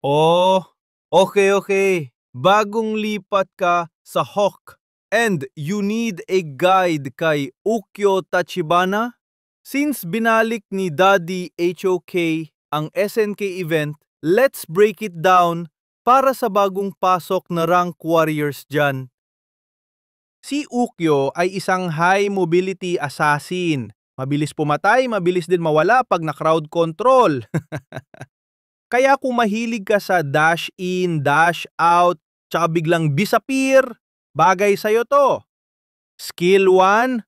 Oh, okay. Bagong lipat ka sa Hawk and you need a guide kay Ukyo Tachibana? Since binalik ni Daddy HOK ang SNK event, let's break it down para sa bagong pasok na rank warriors dyan. Si Ukyo ay isang high mobility assassin. Mabilis pumatay, mabilis din mawala pag na-crowd control. Kaya kung mahilig ka sa dash in, dash out, tsaka biglang disappear, bagay sa'yo to. Skill 1,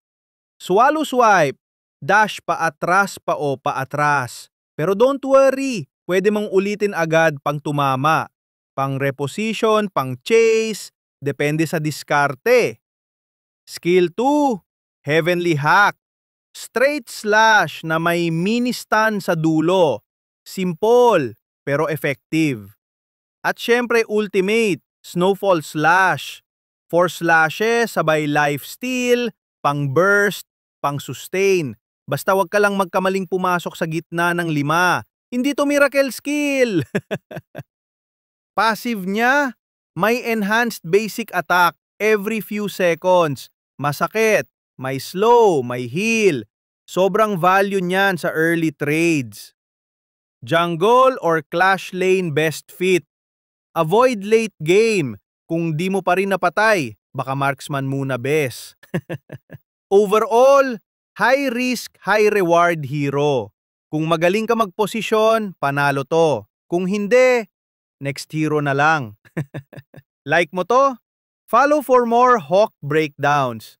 swallow swipe, dash paatras pa o paatras. Pero don't worry, pwede mong ulitin agad pang tumama. Pang reposition, pang chase, depende sa diskarte. Skill 2, heavenly hack, straight slash na may mini stun sa dulo. Simple, pero effective. At syempre ultimate, snowfall slash. 4 slashes, sabay life steal, pang burst, pang sustain. Basta wag ka lang magkamaling pumasok sa gitna ng 5. Hindi to miracle skill. Passive niya, may enhanced basic attack every few seconds. Masakit, may slow, may heal. Sobrang value niyan sa early trades. Jungle or Clash Lane best fit. Avoid late game. Kung di mo pa rin napatay, baka marksman muna bes. Overall, high risk, high reward hero. Kung magaling ka magposisyon, panalo to. Kung hindi, next hero na lang. Like mo to? Follow for more Hawk breakdowns.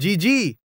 GG!